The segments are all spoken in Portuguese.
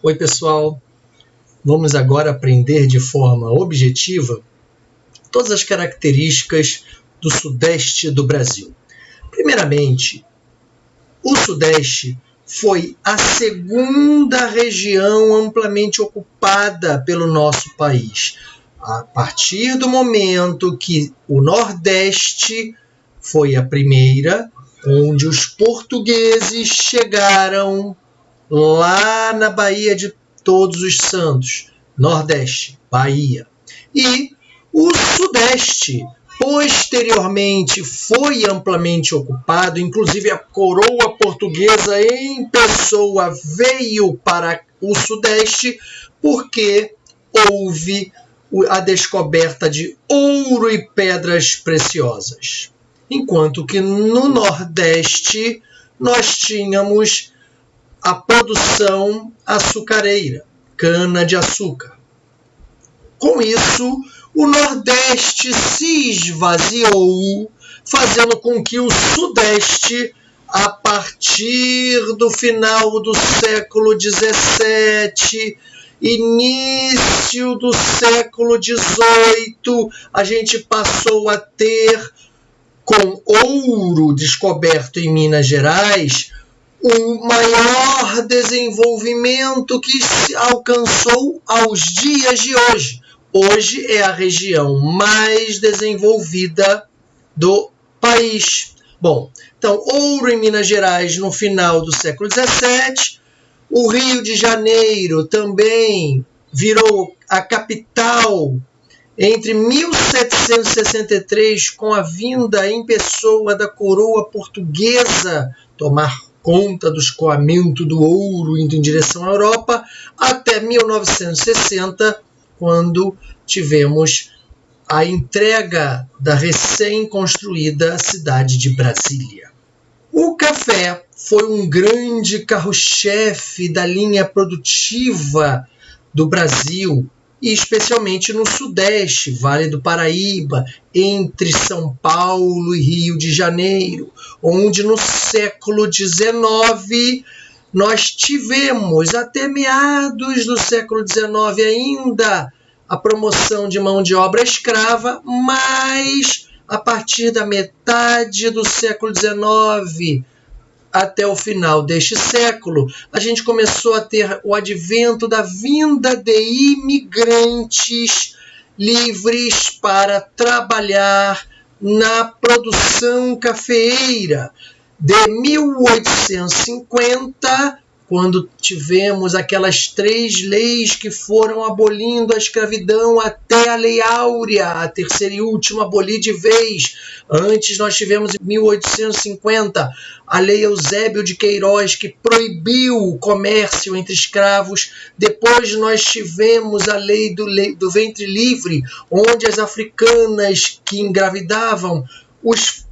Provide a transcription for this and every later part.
Oi, pessoal. Vamos agora aprender de forma objetiva todas as características do Sudeste do Brasil. Primeiramente, o Sudeste foi a segunda região amplamente ocupada pelo nosso país. A partir do momento que o Nordeste foi a primeira, onde os portugueses chegaram lá na Baía de Todos os Santos, Nordeste, Bahia. E o Sudeste, posteriormente, foi amplamente ocupado, inclusive a coroa portuguesa em pessoa veio para o Sudeste porque houve a descoberta de ouro e pedras preciosas. Enquanto que no Nordeste nós tínhamos a produção açucareira, cana-de-açúcar. Com isso, o Nordeste se esvaziou, fazendo com que o Sudeste, a partir do final do século XVII, início do século XVIII, a gente passou a ter, com ouro descoberto em Minas Gerais, o maior desenvolvimento que se alcançou aos dias de hoje. Hoje é a região mais desenvolvida do país. Bom, então, ouro em Minas Gerais no final do século XVII, o Rio de Janeiro também virou a capital entre 1763, com a vinda em pessoa da coroa portuguesa tomar conta do escoamento do ouro indo em direção à Europa, até 1960, quando tivemos a entrega da recém-construída cidade de Brasília. O café foi um grande carro-chefe da linha produtiva do Brasil, e especialmente no Sudeste, Vale do Paraíba, entre São Paulo e Rio de Janeiro, onde no século XIX nós tivemos, até meados do século XIX ainda, a promoção de mão de obra escrava, mas a partir da metade do século XIX até o final deste século, a gente começou a ter o advento da vinda de imigrantes livres para trabalhar na produção cafeeira. De 1850, quando tivemos aquelas 3 leis que foram abolindo a escravidão até a Lei Áurea, a terceira e última abolir de vez. Antes nós tivemos em 1850 a Lei Eusébio de Queiroz, que proibiu o comércio entre escravos. Depois nós tivemos a lei do ventre livre, onde as africanas que engravidavam os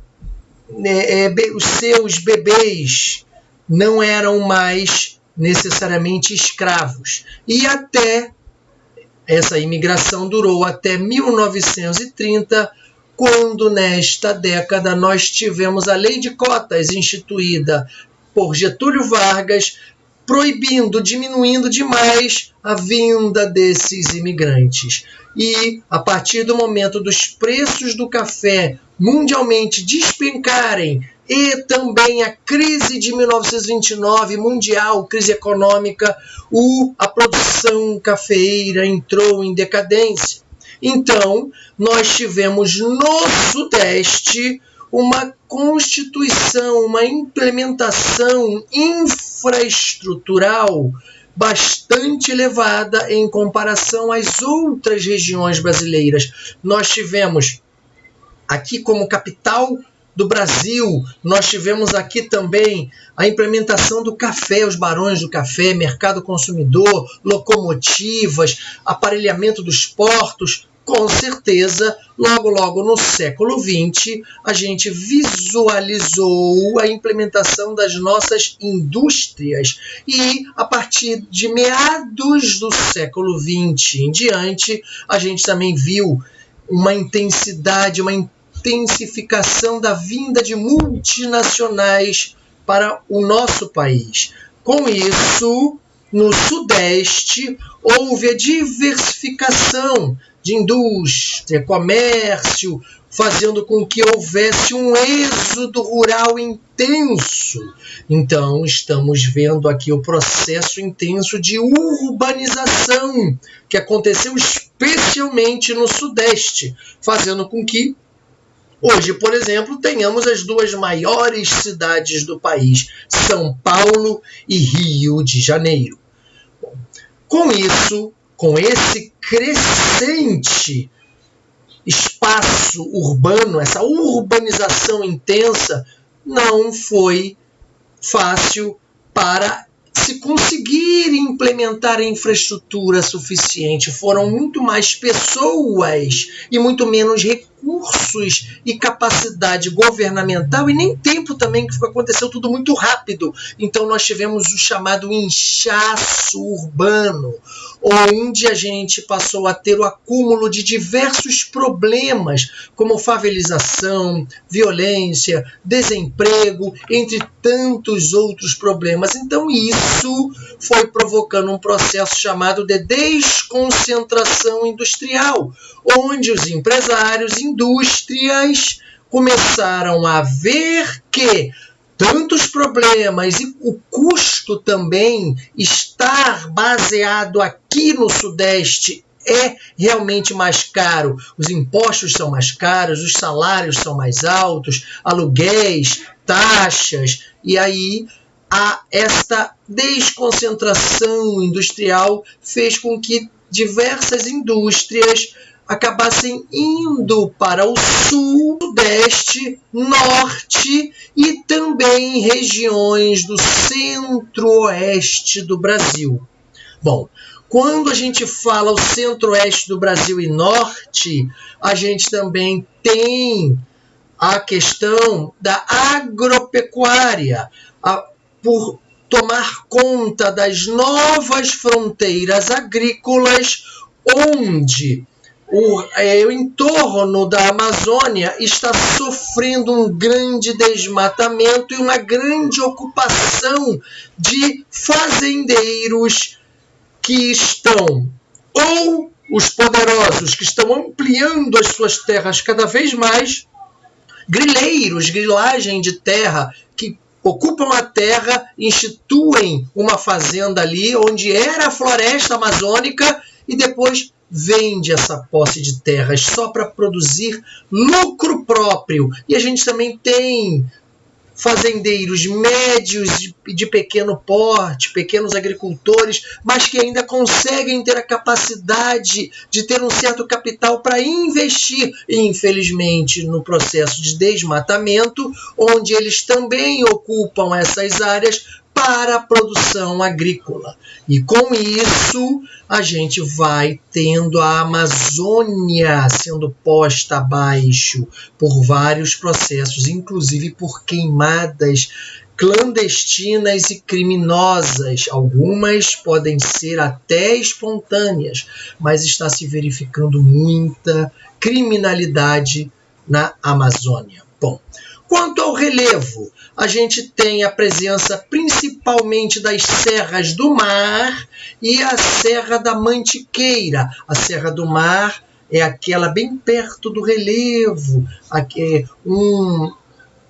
seus bebês não eram mais necessariamente escravos. E essa imigração durou até 1930, quando nesta década nós tivemos a lei de cotas instituída por Getúlio Vargas, diminuindo demais a vinda desses imigrantes. E a partir do momento dos preços do café mundialmente despencarem, e também a crise de 1929 mundial, crise econômica, a produção cafeeira entrou em decadência. Então, nós tivemos no Sudeste uma constituição, uma implementação infraestrutural bastante elevada em comparação às outras regiões brasileiras. Nós tivemos aqui como capital do Brasil, nós tivemos aqui também a implementação do café, os barões do café, mercado consumidor, locomotivas, aparelhamento dos portos. Com certeza, logo no século XX, a gente visualizou a implementação das nossas indústrias. E, a partir de meados do século XX em diante, a gente também viu uma intensificação da vinda de multinacionais para o nosso país. Com isso, no Sudeste houve a diversificação de indústria, comércio, fazendo com que houvesse um êxodo rural intenso. Então, estamos vendo aqui o processo intenso de urbanização que aconteceu especialmente no Sudeste, fazendo com que hoje, por exemplo, tenhamos as duas maiores cidades do país, São Paulo e Rio de Janeiro. Bom, com isso, com esse crescente espaço urbano, essa urbanização intensa, não foi fácil para se conseguir implementar a infraestrutura suficiente. Foram muito mais pessoas e muito menos recursos e capacidade governamental e nem tempo também, que aconteceu tudo muito rápido. Então nós tivemos o chamado inchaço urbano, onde a gente passou a ter o acúmulo de diversos problemas, como favelização, violência, desemprego, entre tantos outros problemas. Então isso foi provocando um processo chamado de desconcentração industrial, onde os empresários, indústrias, começaram a ver que tantos problemas e o custo também estar baseado aqui no Sudeste é realmente mais caro. Os impostos são mais caros, os salários são mais altos, aluguéis, taxas, e aí esta desconcentração industrial fez com que diversas indústrias acabassem indo para o sul, sudeste, norte e também regiões do centro-oeste do Brasil. Bom, quando a gente fala o centro-oeste do Brasil e norte, a gente também tem a questão da agropecuária, por tomar conta das novas fronteiras agrícolas, onde o entorno da Amazônia está sofrendo um grande desmatamento e uma grande ocupação de fazendeiros que estão, ou os poderosos que estão ampliando as suas terras cada vez mais, grileiros, grilagem de terra, que ocupam a terra, instituem uma fazenda ali onde era a floresta amazônica e depois vende essa posse de terras só para produzir lucro próprio. E a gente também tem fazendeiros médios de pequeno porte, pequenos agricultores, mas que ainda conseguem ter a capacidade de ter um certo capital para investir, e infelizmente no processo de desmatamento, onde eles também ocupam essas áreas para a produção agrícola. E com isso, a gente vai tendo a Amazônia sendo posta abaixo por vários processos, inclusive por queimadas clandestinas e criminosas. Algumas podem ser até espontâneas, mas está se verificando muita criminalidade na Amazônia. Bom, quanto ao relevo, a gente tem a presença principalmente das serras do mar e a Serra da Mantiqueira. A Serra do Mar é aquela bem perto do relevo, um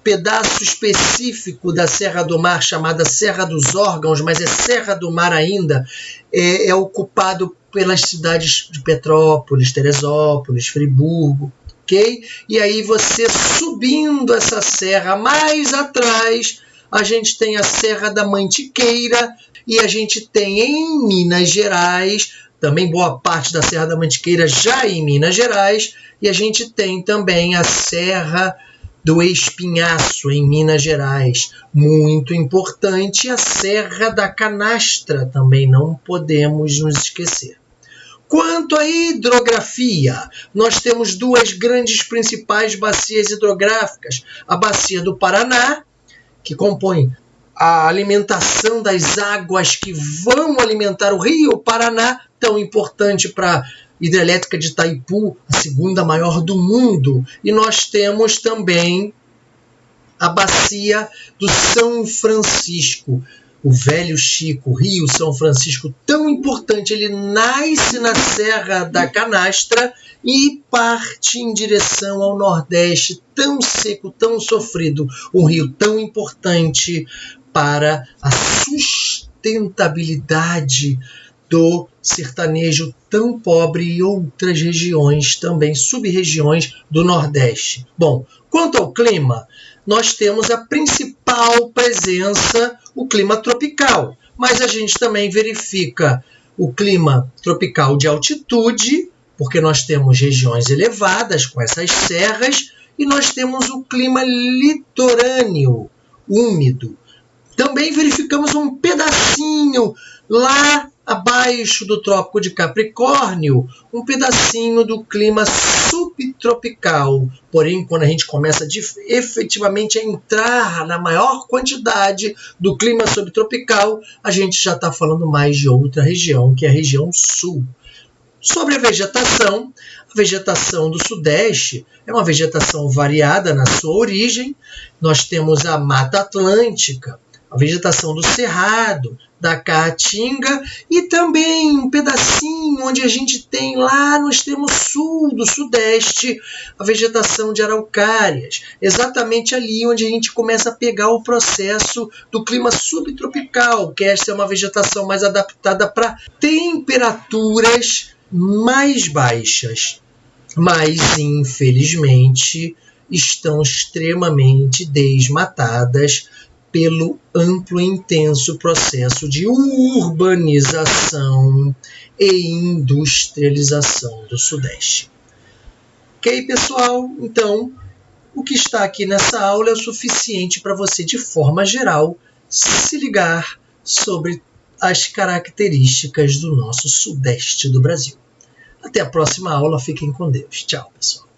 pedaço específico da Serra do Mar chamada Serra dos Órgãos, mas é Serra do Mar ainda, é ocupado pelas cidades de Petrópolis, Teresópolis, Friburgo. Okay? E aí você subindo essa serra mais atrás, a gente tem a Serra da Mantiqueira e a gente tem em Minas Gerais, também boa parte da Serra da Mantiqueira já em Minas Gerais, e a gente tem também a Serra do Espinhaço em Minas Gerais, muito importante, a Serra da Canastra também não podemos nos esquecer. Quanto à hidrografia, nós temos duas grandes principais bacias hidrográficas. A bacia do Paraná, que compõe a alimentação das águas que vão alimentar o Rio Paraná, tão importante para a hidrelétrica de Itaipu, a segunda maior do mundo. E nós temos também a bacia do São Francisco, O Velho Chico, Rio São Francisco, tão importante, ele nasce na Serra da Canastra e parte em direção ao Nordeste, tão seco, tão sofrido, um rio tão importante para a sustentabilidade do sertanejo tão pobre e outras regiões, também sub-regiões do Nordeste. Bom, quanto ao clima, nós temos a principal presença, o clima tropical, mas a gente também verifica o clima tropical de altitude, porque nós temos regiões elevadas com essas serras, e nós temos o clima litorâneo, úmido. Também verificamos um pedacinho lá abaixo do Trópico de Capricórnio, um pedacinho do clima subtropical. Porém, quando a gente começa efetivamente a entrar na maior quantidade do clima subtropical, a gente já está falando mais de outra região, que é a região sul. Sobre a vegetação do Sudeste é uma vegetação variada na sua origem. Nós temos a Mata Atlântica, a vegetação do Cerrado, da Caatinga e também um pedacinho onde a gente tem lá no extremo sul do Sudeste a vegetação de araucárias, exatamente ali onde a gente começa a pegar o processo do clima subtropical, que essa é uma vegetação mais adaptada para temperaturas mais baixas, mas infelizmente estão extremamente desmatadas pelo amplo e intenso processo de urbanização e industrialização do Sudeste. Ok, pessoal? Então, o que está aqui nessa aula é o suficiente para você, de forma geral, se ligar sobre as características do nosso Sudeste do Brasil. Até a próxima aula. Fiquem com Deus. Tchau, pessoal.